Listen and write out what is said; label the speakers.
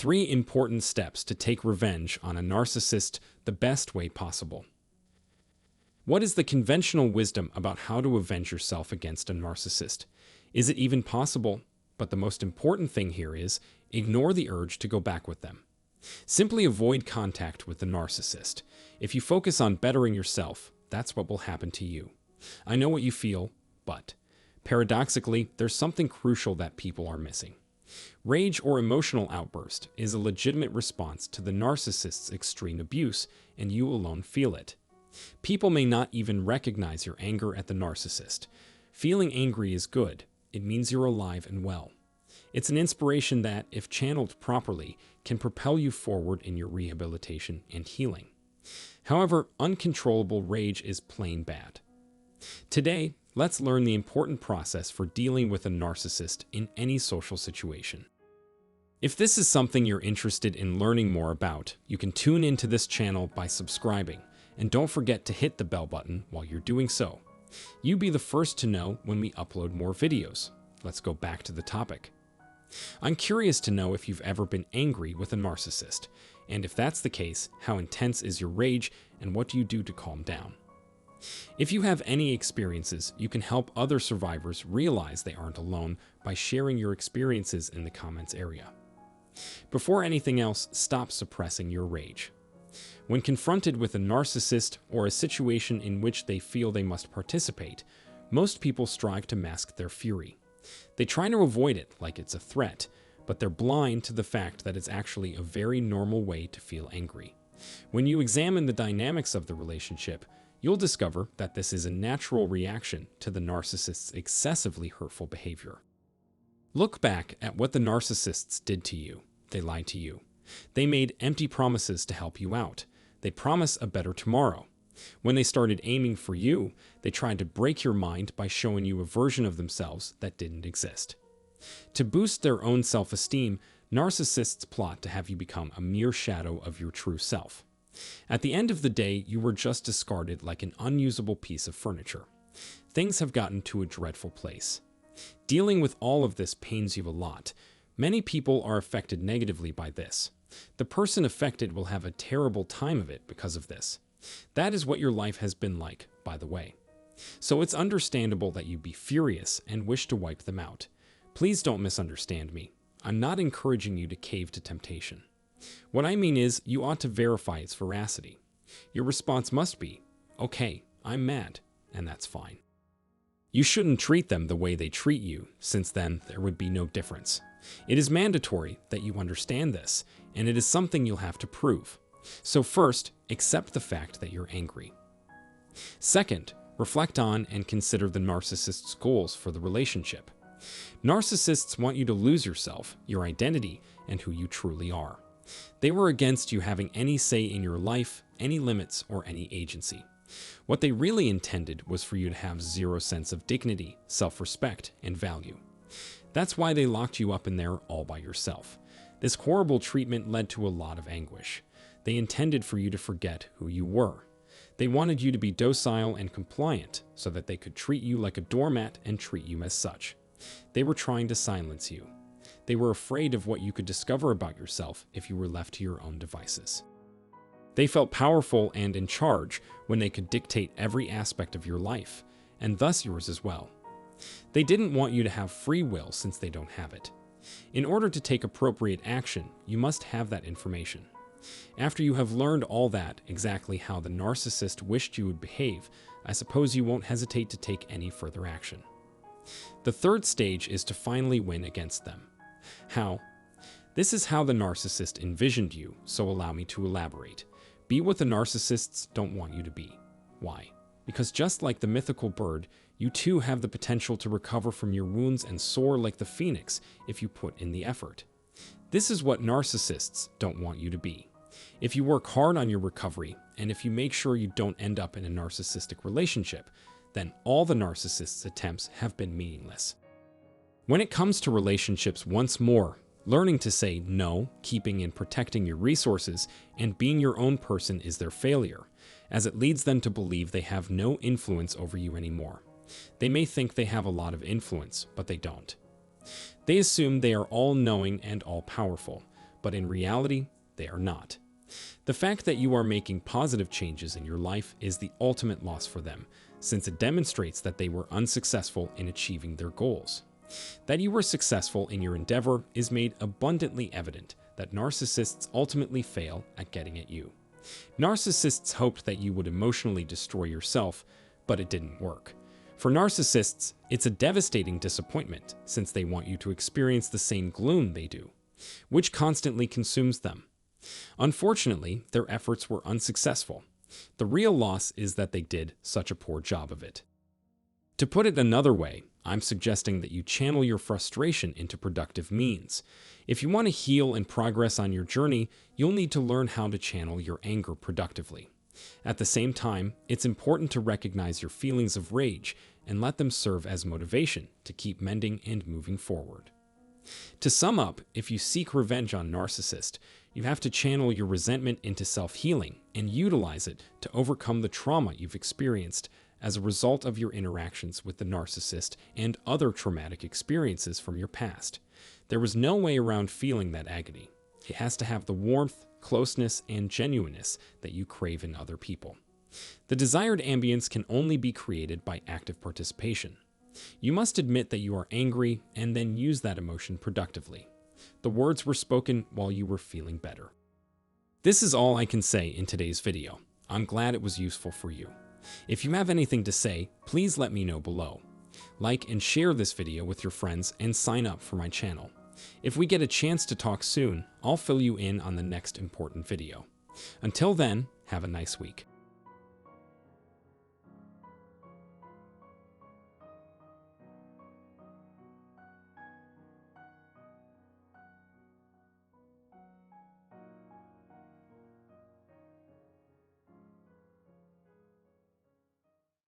Speaker 1: 3 important steps to take revenge on a narcissist the best way possible. What is the conventional wisdom about how to avenge yourself against a narcissist? Is it even possible? But the most important thing here is ignore the urge to go back with them. Simply avoid contact with the narcissist. If you focus on bettering yourself, that's what will happen to you. I know what you feel, but paradoxically, there's something crucial that people are missing. Rage or emotional outburst is a legitimate response to the narcissist's extreme abuse, and you alone feel it. People may not even recognize your anger at the narcissist. Feeling angry is good. It means you're alive and well. It's an inspiration that, if channeled properly, can propel you forward in your rehabilitation and healing. However, uncontrollable rage is plain bad. Today, let's learn the important process for dealing with a narcissist in any social situation. If this is something you're interested in learning more about, you can tune into this channel by subscribing, and don't forget to hit the bell button while you're doing so. You'll be the first to know when we upload more videos. Let's go back to the topic. I'm curious to know if you've ever been angry with a narcissist, and if that's the case, how intense is your rage and what do you do to calm down? If you have any experiences, you can help other survivors realize they aren't alone by sharing your experiences in the comments area. Before anything else, stop suppressing your rage. When confronted with a narcissist or a situation in which they feel they must participate, most people strive to mask their fury. They try to avoid it like it's a threat, but they're blind to the fact that it's actually a very normal way to feel angry. When you examine the dynamics of the relationship, you'll discover that this is a natural reaction to the narcissist's excessively hurtful behavior. Look back at what the narcissists did to you. They lied to you. They made empty promises to help you out. They promise a better tomorrow. When they started aiming for you, they tried to break your mind by showing you a version of themselves that didn't exist. To boost their own self-esteem, narcissists plot to have you become a mere shadow of your true self. At the end of the day, you were just discarded like an unusable piece of furniture. Things have gotten to a dreadful place. Dealing with all of this pains you a lot. Many people are affected negatively by this. The person affected will have a terrible time of it because of this. That is what your life has been like, by the way. So it's understandable that you be furious and wish to wipe them out. Please don't misunderstand me. I'm not encouraging you to cave to temptation. What I mean is, you ought to verify its veracity. Your response must be, okay, I'm mad, and that's fine. You shouldn't treat them the way they treat you, since then there would be no difference. It is mandatory that you understand this, and it is something you'll have to prove. So first, accept the fact that you're angry. Second, reflect on and consider the narcissist's goals for the relationship. Narcissists want you to lose yourself, your identity, and who you truly are. They were against you having any say in your life, any limits, or any agency. What they really intended was for you to have zero sense of dignity, self-respect, and value. That's why they locked you up in there all by yourself. This horrible treatment led to a lot of anguish. They intended for you to forget who you were. They wanted you to be docile and compliant so that they could treat you like a doormat and treat you as such. They were trying to silence you. They were afraid of what you could discover about yourself if you were left to your own devices. They felt powerful and in charge when they could dictate every aspect of your life, and thus yours as well. They didn't want you to have free will since they don't have it. In order to take appropriate action, you must have that information. After you have learned all that, exactly how the narcissist wished you would behave, I suppose you won't hesitate to take any further action. The third stage is to finally win against them. How? This is how the narcissist envisioned you, so allow me to elaborate. Be what the narcissists don't want you to be. Why? Because just like the mythical bird, you too have the potential to recover from your wounds and soar like the phoenix if you put in the effort. This is what narcissists don't want you to be. If you work hard on your recovery, and if you make sure you don't end up in a narcissistic relationship, then all the narcissist's attempts have been meaningless. When it comes to relationships, once more, learning to say no, keeping and protecting your resources, and being your own person is their failure, as it leads them to believe they have no influence over you anymore. They may think they have a lot of influence, but they don't. They assume they are all-knowing and all-powerful, but in reality, they are not. The fact that you are making positive changes in your life is the ultimate loss for them, since it demonstrates that they were unsuccessful in achieving their goals. That you were successful in your endeavor is made abundantly evident that narcissists ultimately fail at getting at you. Narcissists hoped that you would emotionally destroy yourself, but it didn't work. For narcissists, it's a devastating disappointment since they want you to experience the same gloom they do, which constantly consumes them. Unfortunately, their efforts were unsuccessful. The real loss is that they did such a poor job of it. To put it another way, I'm suggesting that you channel your frustration into productive means. If you want to heal and progress on your journey, you'll need to learn how to channel your anger productively. At the same time, it's important to recognize your feelings of rage and let them serve as motivation to keep mending and moving forward. To sum up, if you seek revenge on narcissist, you have to channel your resentment into self-healing and utilize it to overcome the trauma you've experienced as a result of your interactions with the narcissist and other traumatic experiences from your past. There was no way around feeling that agony. It has to have the warmth, closeness, and genuineness that you crave in other people. The desired ambience can only be created by active participation. You must admit that you are angry and then use that emotion productively. The words were spoken while you were feeling better. This is all I can say in today's video. I'm glad it was useful for you. If you have anything to say, please let me know below. Like and share this video with your friends and sign up for my channel. If we get a chance to talk soon, I'll fill you in on the next important video. Until then, have a nice week.